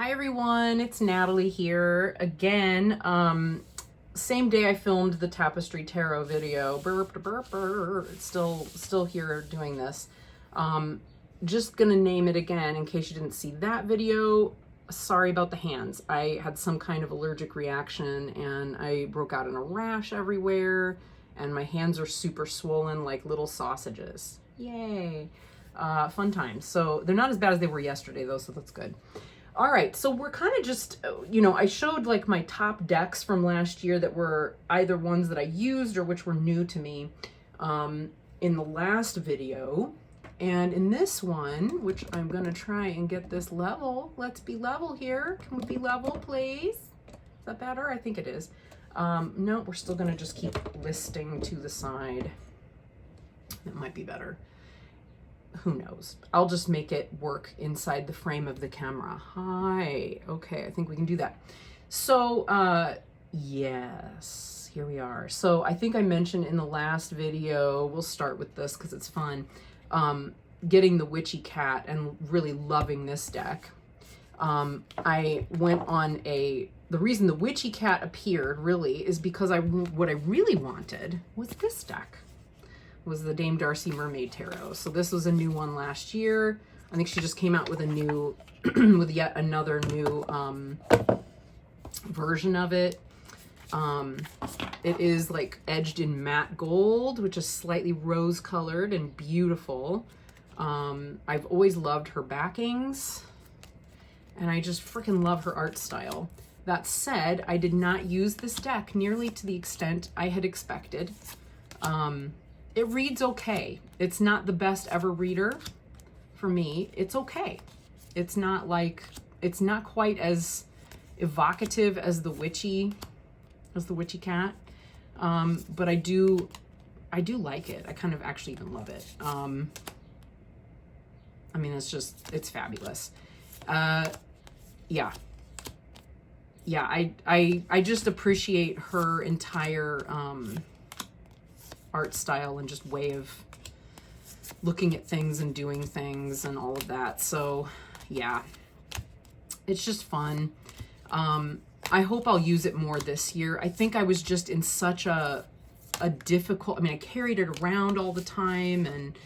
Hi everyone, it's Natalie here again. Same day I filmed the Tapestry Tarot video. Burp, burp, burp. It's still here doing this. Just gonna name it again in case you didn't see that video. Sorry about the hands. I had some kind of allergic reaction and I broke out in a rash everywhere and my hands are super swollen like little sausages. Yay. Fun times. So they're not as bad as they were yesterday though, so that's good. All right, so we're kind of just, I showed like my top decks from last year that were either ones that I used or which were new to me in the last video. And in this one, which I'm going to try and get this level, let's be level here. Can we be level, please? Is that better? I think it is. No, we're still going to just keep listing to the side. It might be better. Who knows? I'll just make it work inside the frame of the camera. Hi. Okay, I think we can do that. So, yes, here we are. So I think I mentioned in the last video, we'll start with this because it's fun, getting the Witchy Cat and really loving this deck. I went on the reason the Witchy Cat appeared really is because what I really wanted was this deck. Was the Dame Darcy Mermaid Tarot. So this was a new one last year. I think she just came out with a new, with yet another new version of it. It is like edged in matte gold, which is slightly rose colored and beautiful. I've always loved her backings and I just freaking love her art style. That said, I did not use this deck nearly to the extent I had expected. It reads okay. It's not the best ever reader for me. It's okay. It's not quite as evocative as the Witchy Cat. But I do like it. I kind of actually even love it. I mean, it's fabulous. Yeah. I just appreciate her entire, art style and just way of looking at things and doing things and all of that. So yeah, it's just fun. I hope I'll use it more this year. I think I was just in such a difficult, I carried it around all the time and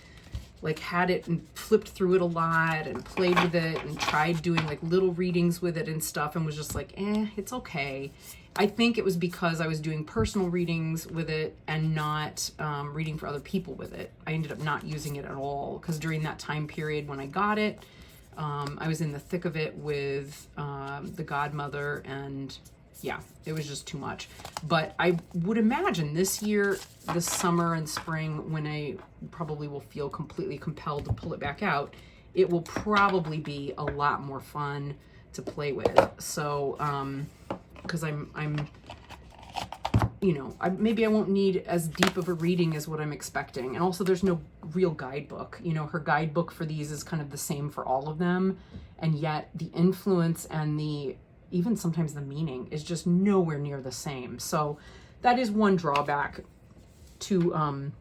like had it and flipped through it a lot and played with it and tried doing like little readings with it and stuff and was just like, it's okay. I think it was because I was doing personal readings with it and not reading for other people with it. I ended up not using it at all because during that time period when I got it, I was in the thick of it with the godmother and yeah, it was just too much. But I would imagine this year, this summer and spring, when I probably will feel completely compelled to pull it back out, it will probably be a lot more fun to play with. So, because maybe I won't need as deep of a reading as what I'm expecting. And also there's no real guidebook. Her guidebook for these is kind of the same for all of them. And yet the influence and even sometimes the meaning is just nowhere near the same. So that is one drawback to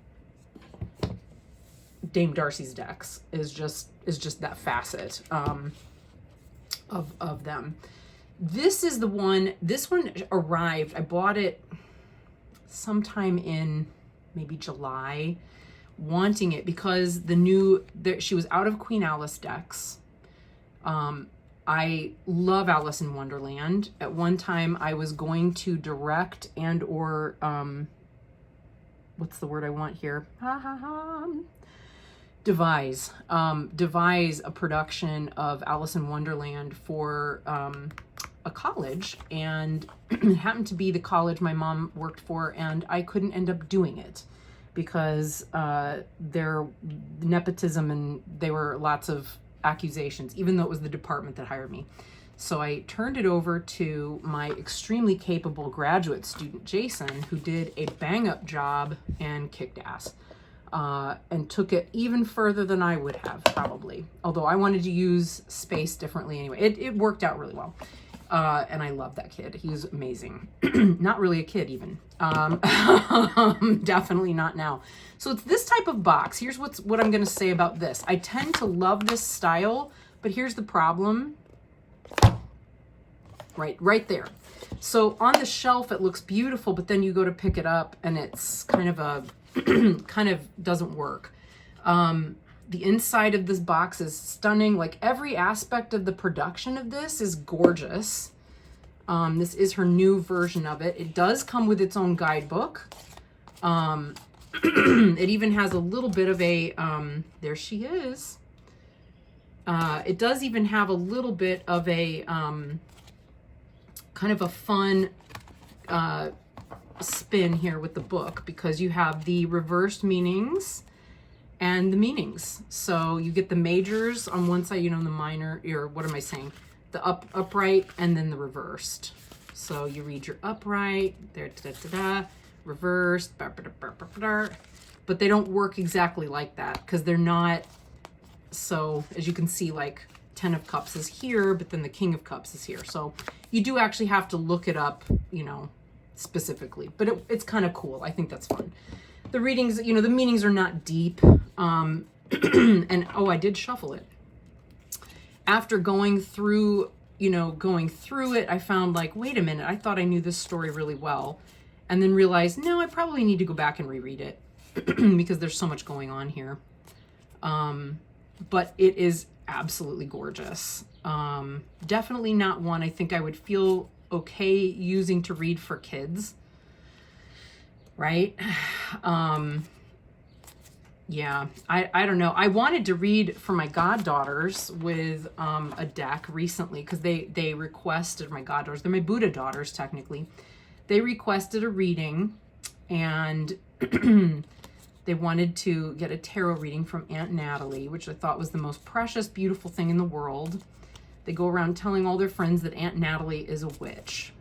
Dame Darcy's decks is just that facet of them. This is the one, this one arrived, I bought it sometime in maybe July, wanting it because she was out of Queen Alice decks. I love Alice in Wonderland. At one time I was going to direct and or, what's the word I want here? Devise a production of Alice in Wonderland for a college, and it happened to be the college my mom worked for, and I couldn't end up doing it because their nepotism and there were lots of accusations, even though it was the department that hired me. So I turned it over to my extremely capable graduate student, Jason, who did a bang-up job and kicked ass. And took it even further than I would have probably. Although I wanted to use space differently anyway. It worked out really well. And I love that kid. He was amazing. Not really a kid even. Definitely not now. So it's this type of box. Here's what I'm going to say about this. I tend to love this style, but here's the problem. right there. So on the shelf, it looks beautiful, but then you go to pick it up and it's kind of a, kind of doesn't work. The inside of this box is stunning. Like every aspect of the production of this is gorgeous. This is her new version of it. It does come with its own guidebook. It even has a little bit of a, there she is. It does even have a little bit of a, kind of a fun, spin here with the book, because you have the reversed meanings and the meanings. So you get the majors on one side, you know, the minor, or what am I saying? The upright and then the reversed. So you read your upright, there, reversed, but they don't work exactly like that because they're not. So as you can see, like 10 of Cups is here, but then the King of Cups is here. So you do actually have to look it up, you know, specifically, but it's kind of cool. I think that's fun. The readings, you know, the meanings are not deep. And oh, I did shuffle it. After going through, you know, going through it, I found like, wait a minute, I thought I knew this story really well. And then realized, no, I probably need to go back and reread it because there's so much going on here. But it is absolutely gorgeous. Definitely not one I think I would feel okay using to read for kids. Right? Yeah, I don't know. I wanted to read for my goddaughters with a deck recently because they requested, my goddaughters, they're my Buddha daughters technically. They requested a reading and they wanted to get a tarot reading from Aunt Natalie, which I thought was the most precious, beautiful thing in the world. They go around telling all their friends that Aunt Natalie is a witch.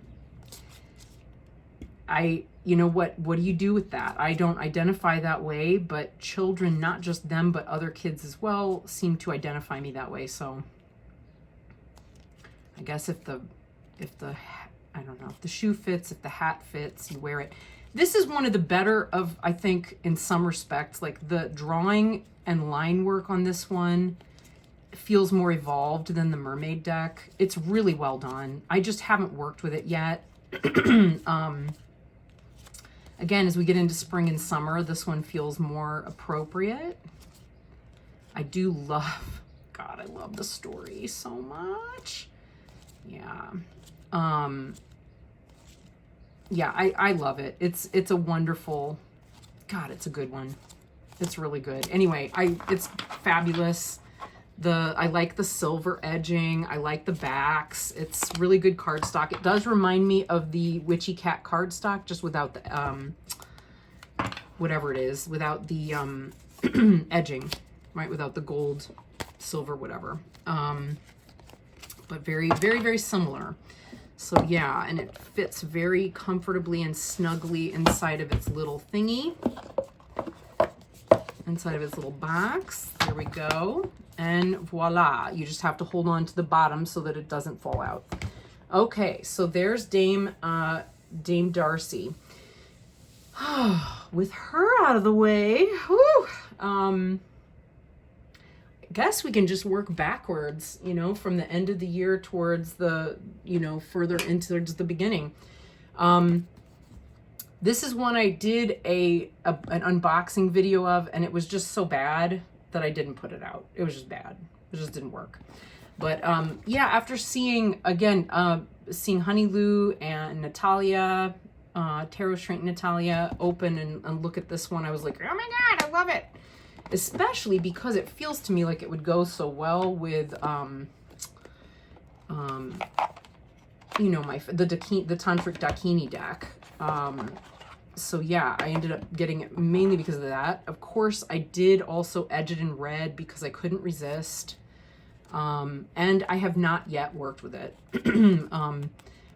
You know what do you do with that? I don't identify that way, but children, not just them, but other kids as well, seem to identify me that way. So I guess if the, I don't know, if the shoe fits, if the hat fits, you wear it. This is one of the better of, I think, in some respects, like the drawing and line work on this one feels more evolved than the Mermaid deck. It's really well done. I just haven't worked with it yet. Again, as we get into spring and summer, this one feels more appropriate. I do love, God, I love the story so much. Yeah. Yeah, I love it. It's a wonderful, God, it's a good one. It's really good. Anyway, it's fabulous. I like the silver edging. I like the backs. It's really good cardstock. It does remind me of the Witchy Cat cardstock, just without the, whatever it is, without the edging, right? Without the gold, silver, whatever. But very, very, very similar. So yeah, and it fits very comfortably and snugly inside of its little thingy. Inside of its little box. There we go. And voila, you just have to hold on to the bottom so that it doesn't fall out. Okay, so there's Dame Darcy. With her out of the way, whew, I guess we can just work backwards, you know, from the end of the year towards the, you know, further into the beginning. This is one I did an unboxing video of, and it was just so bad that I didn't put it out. It was just bad. It just didn't work. But yeah, after seeing, again, seeing Honey Lou and Natalia, Tarot Shrink Natalia open and look at this one, I was like, oh my God, I love it. Especially because it feels to me like it would go so well with, you know, the Tantric Dakini deck. So yeah, I ended up getting it mainly because of that. Of course, I did also edge it in red because I couldn't resist. And I have not yet worked with it.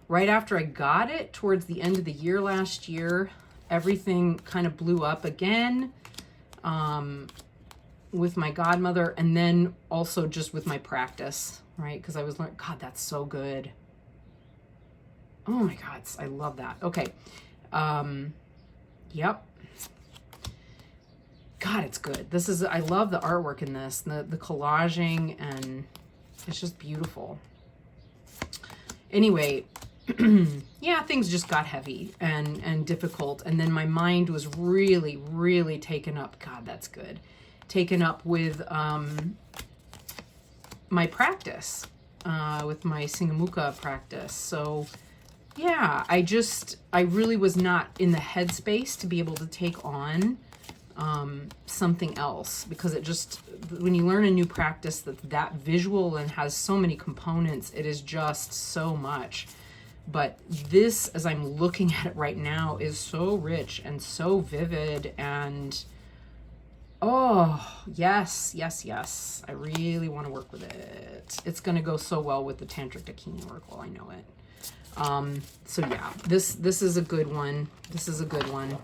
Right after I got it, towards the end of the year last year, everything kind of blew up again with my godmother, and then also just with my practice, right? Because I was learning, God, that's so good. Oh my God, I love that. Okay. Yep. God, it's good. This is, I love the artwork in this, the collaging, and it's just beautiful. Anyway, yeah, things just got heavy and difficult. And then my mind was really, really taken up. God, that's good. Taken up with my practice, with my Singamuka practice. So yeah, I really was not in the headspace to be able to take on something else, because it just, when you learn a new practice that visual and has so many components, it is just so much. But this, as I'm looking at it right now, is so rich and so vivid, and oh yes, yes, yes, I really want to work with it. It's going to go so well with the Tantric Dakini Oracle, I know it. So yeah, this is a good one. This is a good one.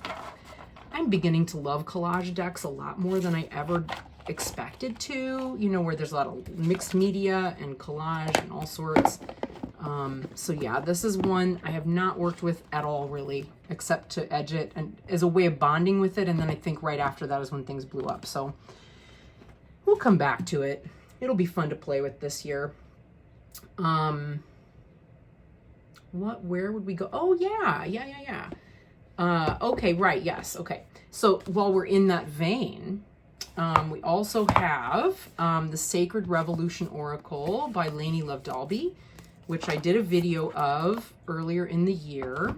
I'm beginning to love collage decks a lot more than I ever expected to, you know, where there's a lot of mixed media and collage and all sorts. So yeah, this is one I have not worked with at all, really, except to edge it and as a way of bonding with it. And then I think right after that is when things blew up. So we'll come back to it. It'll be fun to play with this year. Where would we go? Oh yeah. Okay, right, yes, okay. So while we're in that vein, we also have the Sacred Revolution Oracle by Lainey Love Dalby, which I did a video of earlier in the year.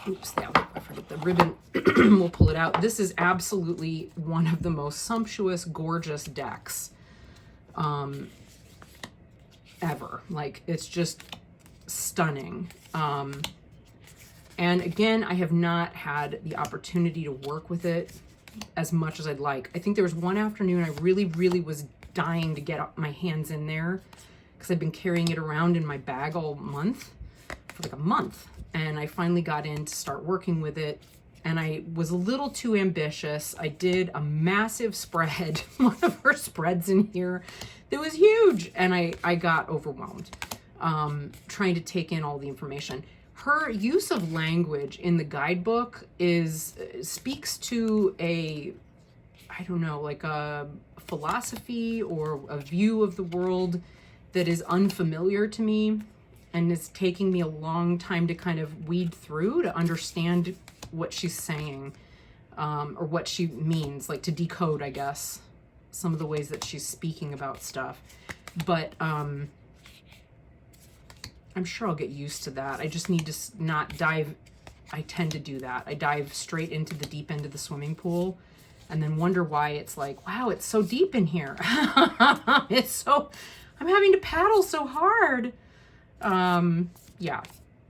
Oops, I forget the ribbon. We'll pull it out. This is absolutely one of the most sumptuous, gorgeous decks ever. Like, it's just stunning. And again, I have not had the opportunity to work with it as much as I'd like. I think there was one afternoon I really, really was dying to get my hands in there, because I've been carrying it around in my bag all month, for like a month. And I finally got in to start working with it. And I was a little too ambitious. I did a massive spread, one of her spreads in here that was huge. And I got overwhelmed trying to take in all the information. Her use of language in the guidebook speaks to I don't know, like a philosophy or a view of the world that is unfamiliar to me, and it's taking me a long time to kind of weed through to understand what she's saying, or what she means, like to decode, I guess, some of the ways that she's speaking about stuff. But I'm sure I'll get used to that. I just need to not dive. I tend to do that. I dive straight into the deep end of the swimming pool and then wonder why it's like, wow, it's so deep in here. I'm having to paddle so hard. Yeah.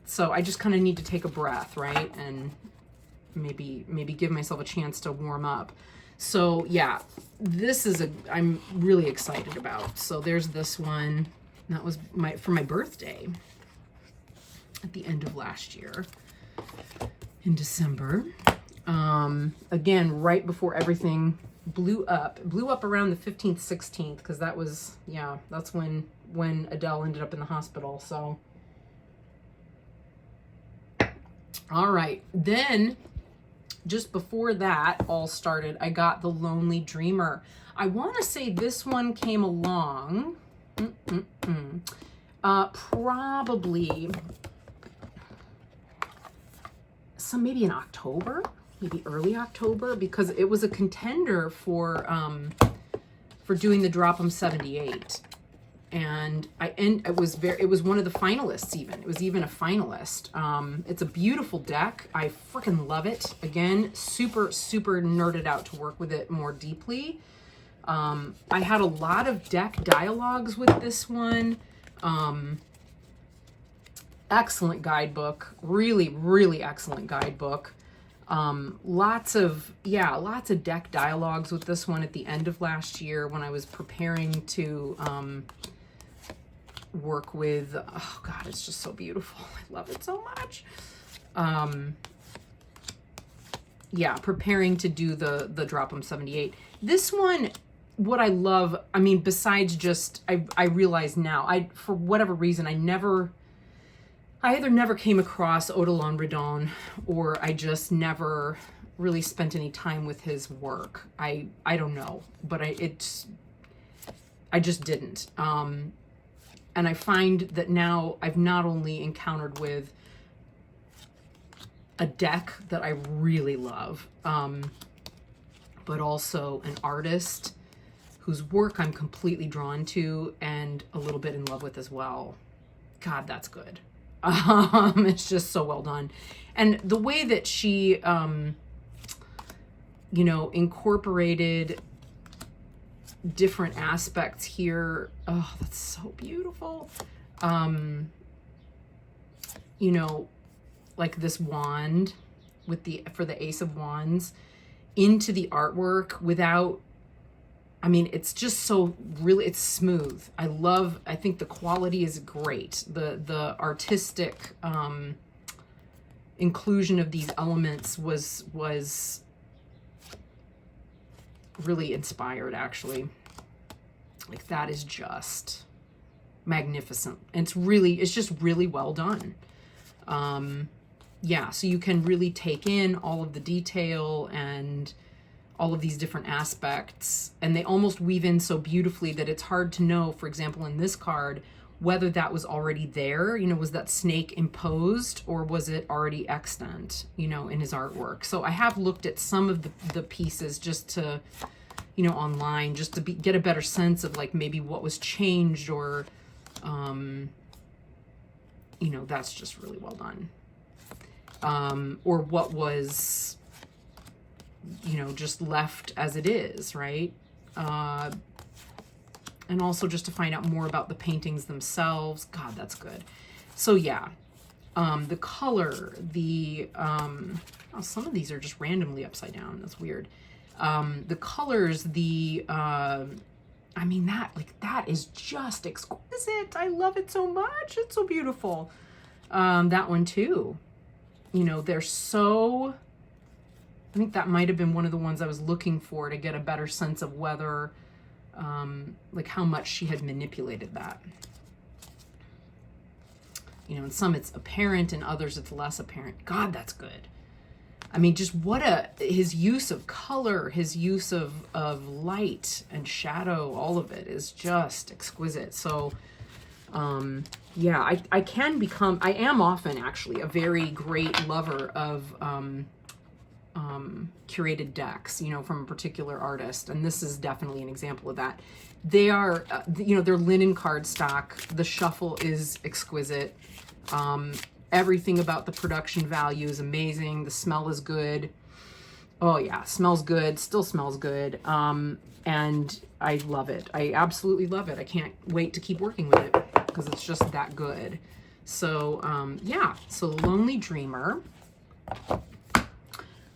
So I just kind of need to take a breath, right? And maybe give myself a chance to warm up. So yeah, this is I'm really excited about. So there's this one. That was for my birthday at the end of last year in December. Again, right before everything blew up around the 15th, 16th, because that was, yeah, that's when Adele ended up in the hospital. So, all right, then just before that all started, I got The Lonely Dreamer. I want to say this one came along probably maybe in October, maybe early October, because it was a contender for doing the Drop 'em 78, and it was one of the finalists. Even it was even a finalist. It's a beautiful deck. I freaking love it. Again, super nerded out to work with it more deeply. I had a lot of deck dialogues with this one. Excellent guidebook, really excellent guidebook. Lots of deck dialogues with this one at the end of last year when I was preparing to work with, oh God, it's just so beautiful. I love it so much. Yeah, preparing to do the Drop 'em 78. This one, what I love, I mean, besides just, I realize now, for whatever reason, I either never came across Odilon Redon, or I just never really spent any time with his work. I don't know, but I just didn't. And And I find that now I've not only encountered with a deck that I really love, but also an artist whose work I'm completely drawn to and a little bit in love with as well. God, that's good. It's just so well done. And the way that she, you know, incorporated different aspects here. Oh, that's so beautiful. You know, like this wand with for the Ace of Wands into the artwork without, I mean, it's just so really, it's smooth. I think the quality is great. The artistic inclusion of these elements was really inspired, actually. Like, that is just magnificent. And it's just really well done. Yeah, so you can really take in all of the detail and all of these different aspects, and they almost weave in so beautifully that it's hard to know, for example, in this card, whether that was already there, you know, was that snake imposed or was it already extant, you know, in his artwork. So I have looked at some of the pieces just to, you know, online, just to get a better sense of like maybe what was changed or, you know, that's just really well done. Or what was, you know, just left as it is, right? And also just to find out more about the paintings themselves. God, that's good. So yeah, the color, oh, some of these are just randomly upside down. That's weird. The colors, I mean, that is just exquisite. I love it so much. It's so beautiful. That one too. You know, they're so, I think that might have been one of the ones I was looking for to get a better sense of whether, like how much she had manipulated that. You know, in some it's apparent, in others it's less apparent. God, that's good. I mean, just his use of color, his use of light and shadow, all of it is just exquisite. So, yeah, I am often actually a very great lover of, curated decks, you know, from a particular artist. And this is definitely an example of that. They are, you know, they're linen cardstock. The shuffle is exquisite. Everything about the production value is amazing. The smell is good. Oh yeah, smells good, still smells good. And I love it. I absolutely love it. I can't wait to keep working with it because it's just that good. So, yeah, so Lonely Dreamer.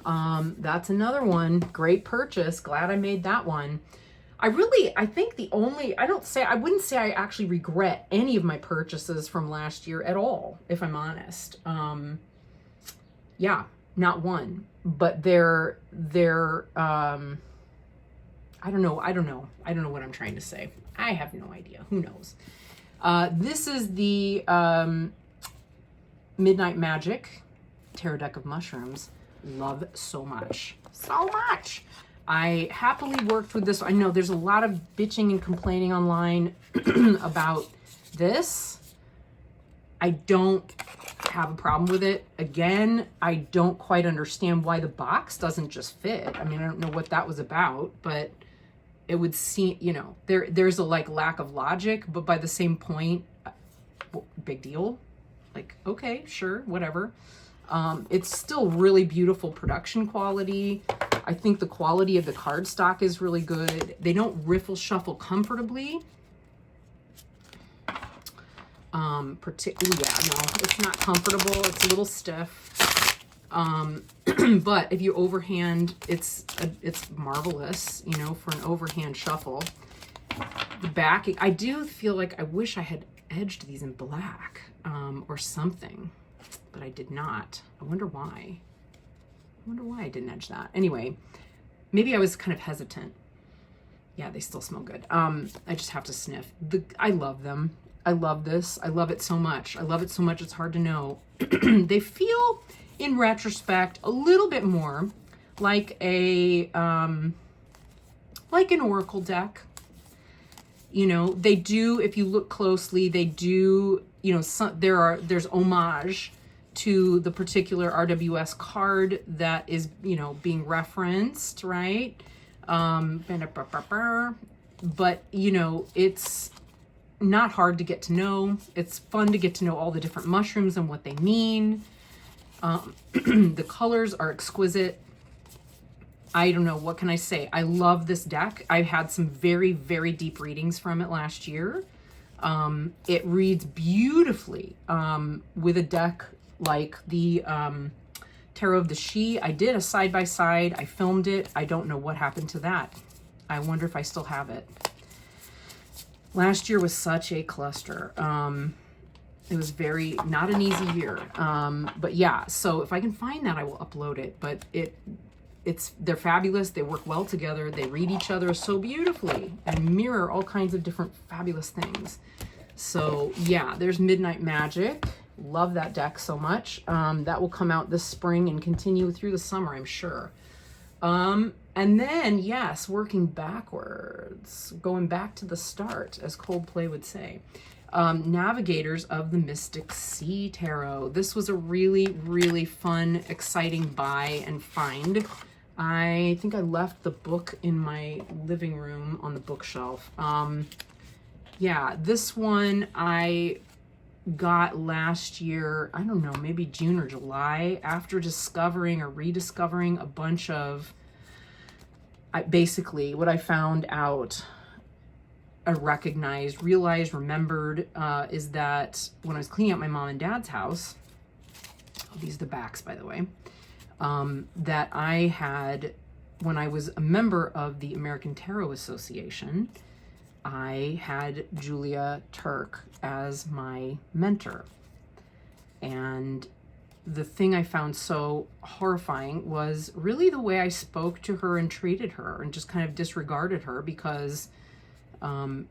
That's another one. Great purchase. Glad I made that one. I think I wouldn't say I actually regret any of my purchases from last year at all, if I'm honest. Yeah, not one, but they're, I don't know what I'm trying to say. I have no idea. Who knows? This is the, Midnight Magic Tarot Deck of Mushrooms. Love so much. So much. I happily worked with this. I know there's a lot of bitching and complaining online about this. I don't have a problem with it. Again, I don't quite understand why the box doesn't just fit. I mean, I don't know what that was about, but it would seem, you know, there's a like lack of logic, but by the same point, big deal. Like, okay, sure, whatever. It's still really beautiful production quality. I think the quality of the cardstock is really good. They don't riffle shuffle comfortably. Particularly, yeah, no, it's not comfortable. It's a little stiff. But if you overhand, it's marvelous, you know, for an overhand shuffle. The back, I do feel like I wish I had edged these in black, or something, but I did not. I wonder why. I wonder why I didn't edge that. Anyway, maybe I was kind of hesitant. Yeah, they still smell good. I just have to sniff. I love them. I love this. I love it so much. I love it so much it's hard to know. They feel, in retrospect, a little bit more like like an oracle deck. You know, they do, if you look closely, they do, you know, there's homage to the particular RWS card that is, you know, being referenced, right? But, you know, it's not hard to get to know. It's fun to get to know all the different mushrooms and what they mean. The colors are exquisite. I don't know, what can I say? I love this deck. I had some very, very deep readings from it last year. It reads beautifully with a deck like the Tarot of the She. I did a side-by-side. I filmed it. I don't know what happened to that. I wonder if I still have it. Last year was such a cluster. It was not an easy year. But yeah, so if I can find that, I will upload it. But they're fabulous. They work well together. They read each other so beautifully and mirror all kinds of different fabulous things. So yeah, there's Midnight Magic. Love that deck so much. That will come out this spring and continue through the summer, I'm sure. And then, yes, working backwards, going back to the start, as Coldplay would say. Navigators of the Mystic Sea Tarot. This was a really, really fun, exciting buy and find. I think I left the book in my living room on the bookshelf. Yeah, this one I got last year, I don't know, maybe June or July, after discovering or rediscovering a bunch of, basically what I found out, I recognized, realized, remembered, is that when I was cleaning up my mom and dad's house, these are the backs, by the way, that I had, when I was a member of the American Tarot Association, I had Julia Turk as my mentor. And the thing I found so horrifying was really the way I spoke to her and treated her and just kind of disregarded her, because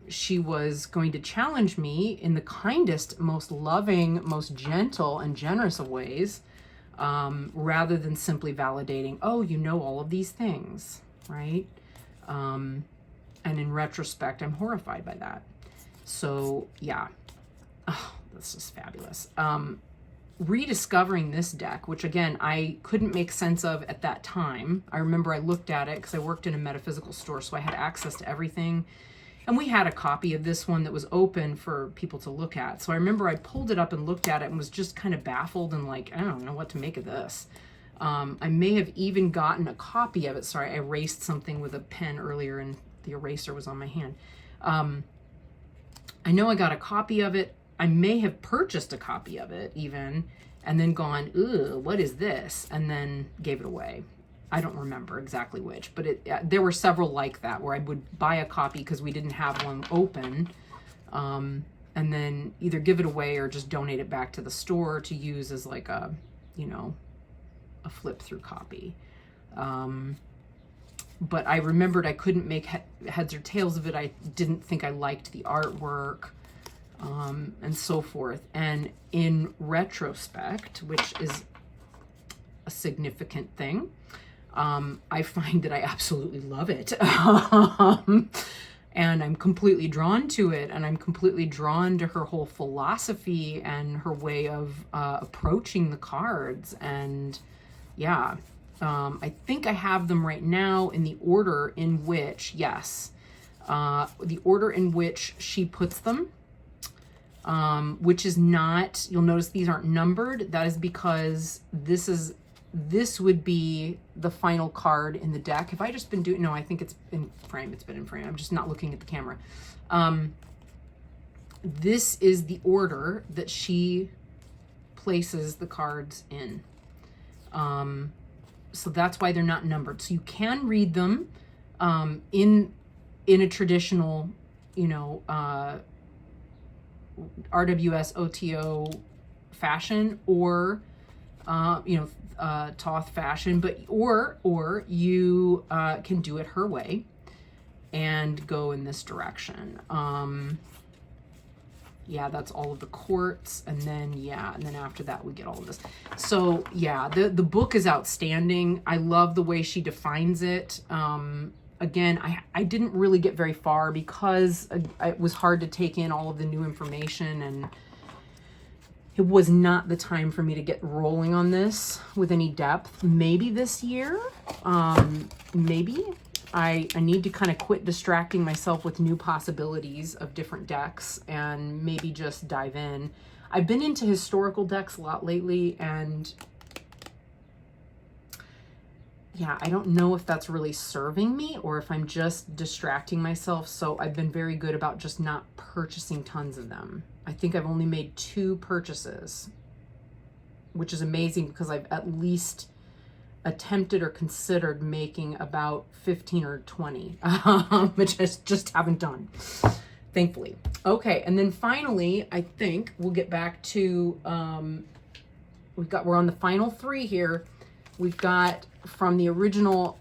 she was going to challenge me in the kindest, most loving, most gentle and generous of ways, rather than simply validating, oh, you know all of these things, right? And in retrospect, I'm horrified by that. So yeah, oh, this is fabulous. Rediscovering this deck, which again, I couldn't make sense of at that time. I remember I looked at it because I worked in a metaphysical store, so I had access to everything. And we had a copy of this one that was open for people to look at. So I remember I pulled it up and looked at it and was just kind of baffled and like, I don't know what to make of this. I may have even gotten a copy of it. Sorry, I erased something with a pen earlier and the eraser was on my hand. I know I got a copy of it. I may have purchased a copy of it even, and then gone, ooh, what is this? And then gave it away. I don't remember exactly which, but there were several like that where I would buy a copy because we didn't have one open, and then either give it away or just donate it back to the store to use as like a, you know, a flip through copy. But I remembered I couldn't make heads or tails of it. I didn't think I liked the artwork, and so forth. And in retrospect, which is a significant thing, I find that I absolutely love it. And I'm completely drawn to it, and I'm completely drawn to her whole philosophy and her way of approaching the cards. And yeah, I think I have them right now in the order in which, yes, the order in which she puts them, which is not, you'll notice these aren't numbered. That is because this would be the final card in the deck. Have I just been doing, no, I think it's in frame. It's been in frame. I'm just not looking at the camera. This is the order that she places the cards in. So that's why they're not numbered. So you can read them in a traditional, you know, RWS OTO fashion, or you know, Thoth fashion, but or you can do it her way and go in this direction. Yeah, that's all of the quartz, and then yeah, and then after that we get all of this. So yeah, the book is outstanding. I love the way she defines it. again, I didn't really get very far because it was hard to take in all of the new information, and it was not the time for me to get rolling on this with any depth. Maybe this year, maybe. I need to kind of quit distracting myself with new possibilities of different decks and maybe just dive in. I've been into historical decks a lot lately, and yeah, I don't know if that's really serving me or if I'm just distracting myself. So I've been very good about just not purchasing tons of them. I think I've only made 2 purchases, which is amazing because I've at least attempted or considered making about 15 or 20, which I just haven't done, thankfully. Okay, and then finally, I think we'll get back to, we're on the final 3 here. We've got from the original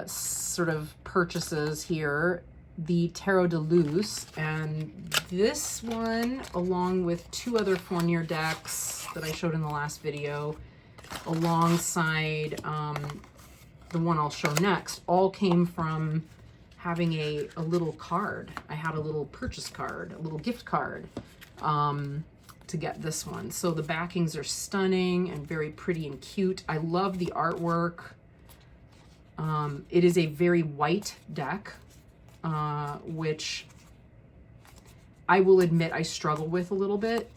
sort of purchases here, the Terod de Luce, and this one, along with 2 other Fournier decks that I showed in the last video, alongside the one I'll show next, all came from having a little card. I had a little purchase card, a little gift card to get this one. So the backings are stunning and very pretty and cute. I love the artwork. It is a very white deck, which I will admit I struggle with a little bit.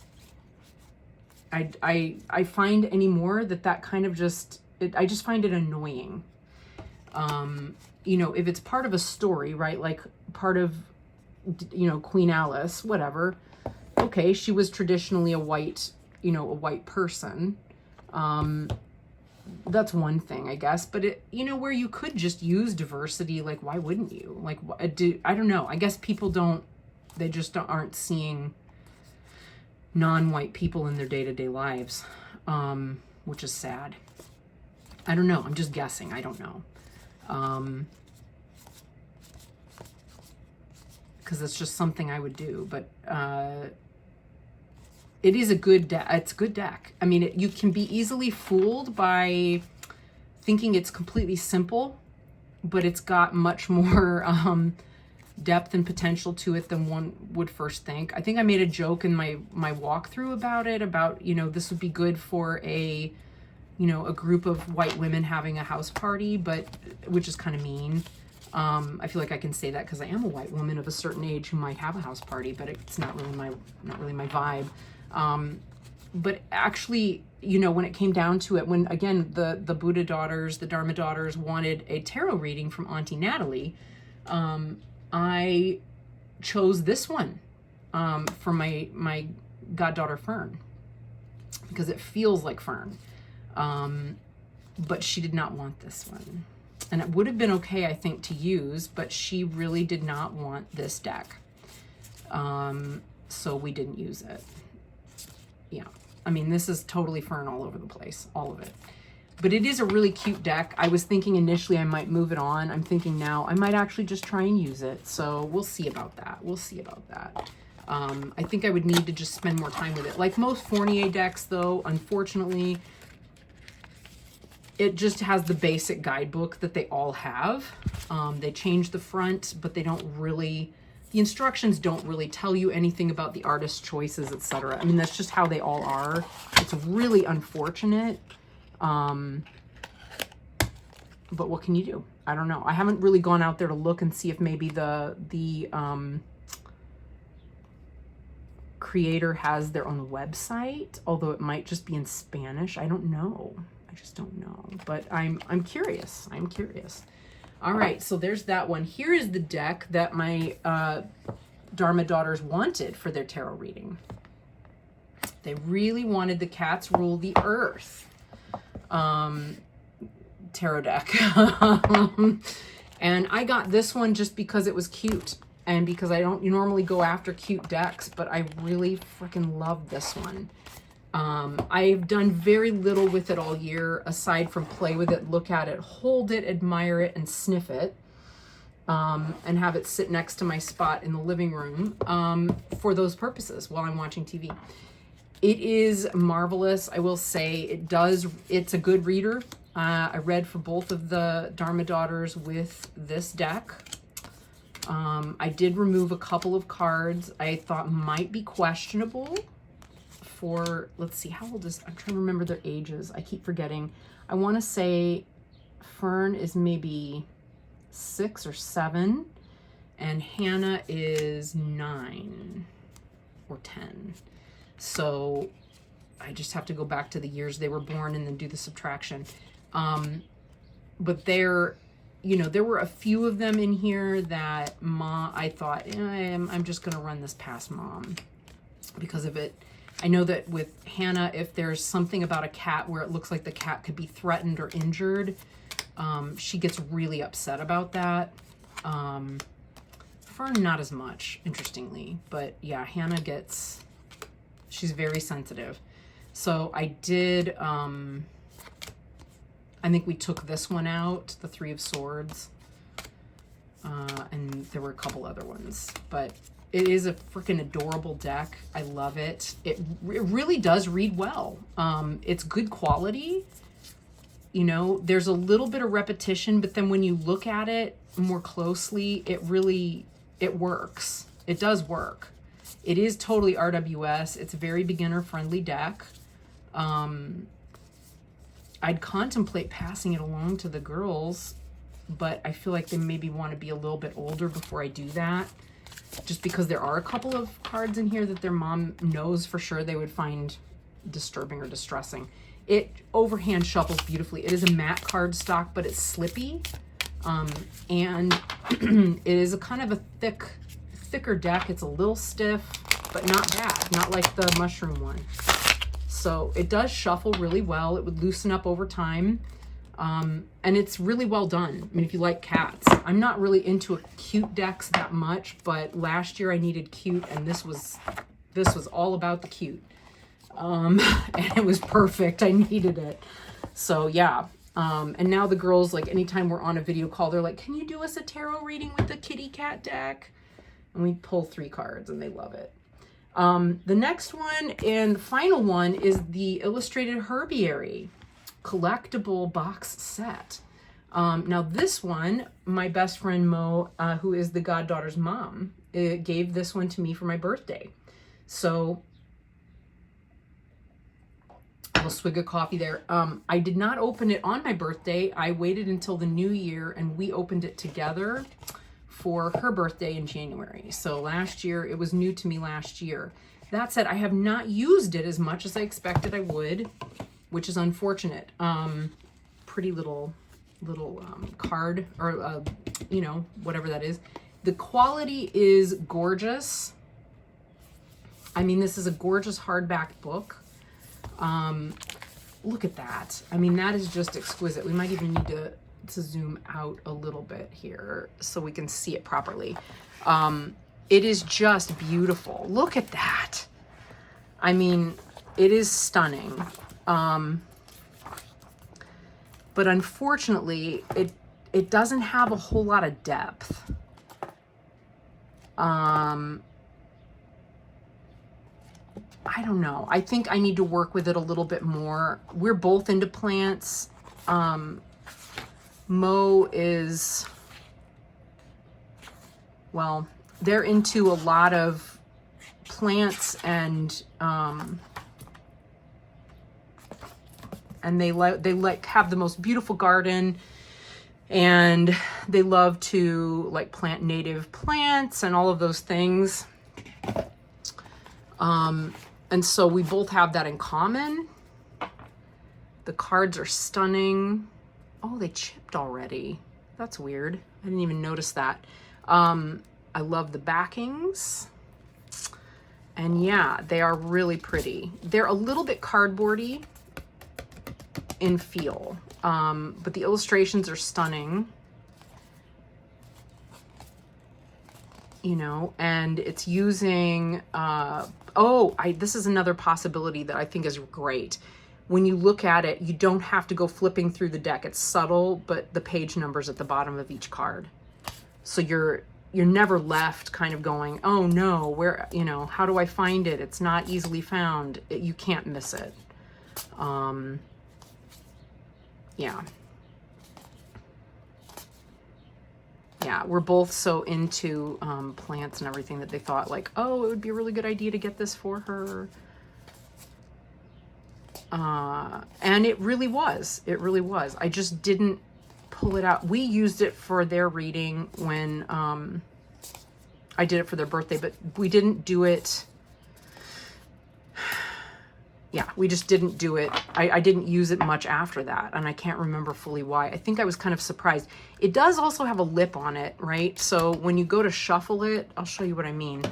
I find anymore that kind of just, I just find it annoying. You know, if it's part of a story, right? Like part of, you know, Queen Alice, whatever. Okay, she was traditionally a white, you know, a white person. That's one thing, I guess. But it, you know, where you could just use diversity, like why wouldn't you? Like, I don't know. I guess people don't, they just aren't seeing non-white people in their day-to-day lives, which is sad. I don't know. I'm just guessing. I don't know. Because it's just something I would do. But it is a good deck. It's a good deck. I mean, you can be easily fooled by thinking it's completely simple, but it's got much more depth and potential to it than one would first think. I think I made a joke in my walkthrough about it, about, you know, this would be good for a, you know, a group of white women having a house party, but which is kind of mean. I feel like I can say that because I am a white woman of a certain age who might have a house party, but it's not really my vibe. But actually, you know, when it came down to it, when again the Buddha daughters, the Dharma daughters wanted a tarot reading from Auntie Natalie, I chose this one for my goddaughter Fern, because it feels like Fern. But she did not want this one. And it would have been okay, I think, to use, but she really did not want this deck. So we didn't use it. Yeah. I mean, this is totally Fern all over the place, all of it. But it is a really cute deck. I was thinking initially I might move it on. I'm thinking now I might actually just try and use it. So we'll see about that. We'll see about that. I think I would need to just spend more time with it. Like most Fournier decks, though, unfortunately, it just has the basic guidebook that they all have. They change the front, but they don't really, the instructions don't really tell you anything about the artist's choices, etc. I mean, that's just how they all are. It's really unfortunate. But what can you do? I don't know. I haven't really gone out there to look and see if maybe the creator has their own website, although it might just be in Spanish. I don't know. I just don't know. But I'm curious. I'm curious. All right, so there's that one. Here is the deck that my Dharma daughters wanted for their tarot reading. They really wanted the Cats Rule the Earth tarot deck. And I got this one just because it was cute and because I don't normally go after cute decks, but I really freaking love this one. I've done very little with it all year aside from play with it, look at it, hold it, admire it, and sniff it, and have it sit next to my spot in the living room for those purposes while I'm watching TV. It is marvelous. I will say it's a good reader. I read for both of the Dharma Daughters with this deck. I did remove a couple of cards I thought might be questionable for, let's see, how old is, I'm trying to remember their ages. I keep forgetting. I want to say Fern is maybe 6 or 7, and Hannah is 9 or 10. So I just have to go back to the years they were born and then do the subtraction. But they're, you know, there were a few of them in here that I thought, I'm just going to run this past Mom because of it. I know that with Hannah, if there's something about a cat where it looks like the cat could be threatened or injured, she gets really upset about that. Fern, not as much, interestingly, but yeah, Hannah she's very sensitive. So I did, I think we took this one out, the 3 of Swords, and there were a couple other ones, but it is a freaking adorable deck. I love it. It really does read well. It's good quality. You know, there's a little bit of repetition, but then when you look at it more closely, it works. It does work. It is totally RWS. It's a very beginner friendly deck. I'd contemplate passing it along to the girls, but I feel like they maybe want to be a little bit older before I do that. Just because there are a couple of cards in here that their mom knows for sure they would find disturbing or distressing. It overhand shuffles beautifully. It is a matte card stock, but it's slippy. And it is a kind of a thicker deck. It's a little stiff, but not bad. Not like the mushroom one. So it does shuffle really well. It would loosen up over time. And it's really well done. I mean, if you like cats, I'm not really into cute decks that much, but last year I needed cute, and this was all about the cute. And it was perfect. I needed it. So yeah. And now the girls, like anytime we're on a video call, they're like, can you do us a tarot reading with the kitty cat deck? And we pull 3 cards and they love it. The next one and the final one is the Illustrated Herbiary collectible box set. Now this one, my best friend Mo, who is the goddaughter's mom, gave this one to me for my birthday. So I'll swig a coffee there. I did not open it on my birthday. I waited until the new year and we opened it together for her birthday in January. So last year, it was new to me last year. That said, I have not used it as much as I expected I would, which is unfortunate. Pretty little card, or you know, whatever that is. The quality is gorgeous. I mean, this is a gorgeous hardback book. Look at that. I mean, that is just exquisite. We might even need to zoom out a little bit here so we can see it properly. It is just beautiful. Look at that. I mean, it is stunning. But unfortunately, it doesn't have a whole lot of depth. I don't know. I think I need to work with it a little bit more. We're both into plants. Mo is, well, they're into a lot of plants and they like have the most beautiful garden, and they love to like plant native plants and all of those things. And so we both have that in common. The cards are stunning. Oh, they chipped already. That's weird. I didn't even notice that. I love the backings. And yeah, they are really pretty. They're a little bit cardboardy in feel, but the illustrations are stunning. You know, and it's using, this is another possibility that I think is great. When you look at it, you don't have to go flipping through the deck. It's subtle, but the page number's at the bottom of each card. So you're never left kind of going, oh no, where, you know, how do I find it? It's not easily found. You can't miss it. yeah. Yeah, we're both so into plants and everything that they thought like, oh, it would be a really good idea to get this for her. And it really was. It really was. I just didn't pull it out. We used it for their reading when I did it for their birthday, but we didn't do it. Yeah, we just didn't do it. I didn't use it much after that, and I can't remember fully why. I think I was kind of surprised. It does also have a lip on it, right? So when you go to shuffle it, I'll show you what I mean.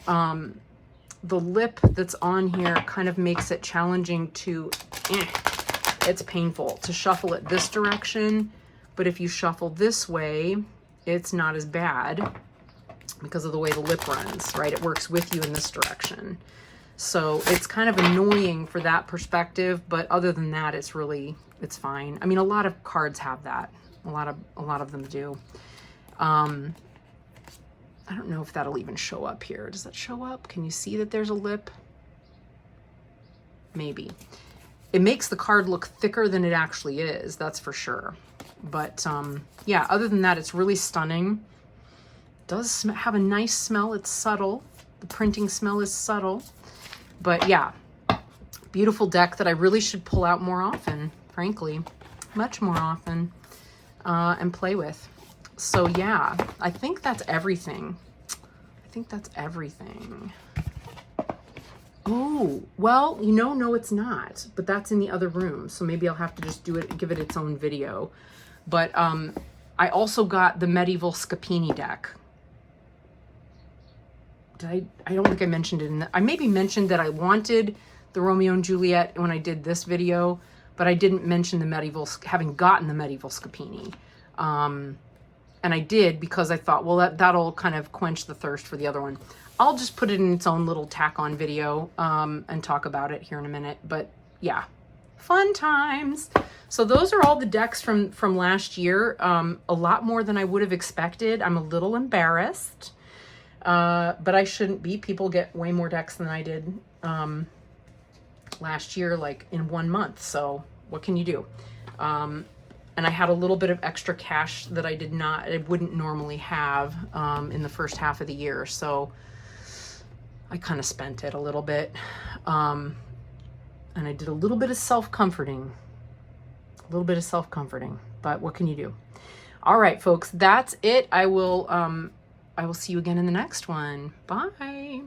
The lip that's on here kind of makes it challenging to, it's painful to shuffle it this direction, but if you shuffle this way, it's not as bad because of the way the lip runs, right? It works with you in this direction. So it's kind of annoying for that perspective, but other than that, it's fine. I mean, a lot of cards have that. A lot of them do. I don't know if that'll even show up here. Does that show up? Can you see that there's a lip? Maybe. It makes the card look thicker than it actually is, that's for sure. But yeah, other than that, it's really stunning. It does have a nice smell. It's subtle. The printing smell is subtle. But yeah, beautiful deck that I really should pull out more often, frankly, much more often, and play with. So yeah, I think that's everything. I think that's everything. Oh, well, you know, no, it's not, but that's in the other room. So maybe I'll have to just do it, give it its own video. But I also got the Medieval Scapini deck. I don't think I mentioned it I maybe mentioned that I wanted the Romeo and Juliet when I did this video, but I didn't mention the medieval, having gotten the Medieval Scapini. And I did because I thought, well, that'll kind of quench the thirst for the other one. I'll just put it in its own little tack on video and talk about it here in a minute. But yeah, fun times. So those are all the decks from last year. A lot more than I would have expected. I'm a little embarrassed. But I shouldn't be. People get way more decks than I did last year, like in 1 month. So what can you do? And I had a little bit of extra cash that I wouldn't normally have in the first half of the year. So I kind of spent it a little bit. And I did a little bit of self-comforting. But what can you do? All right, folks, that's it. I will see you again in the next one. Bye.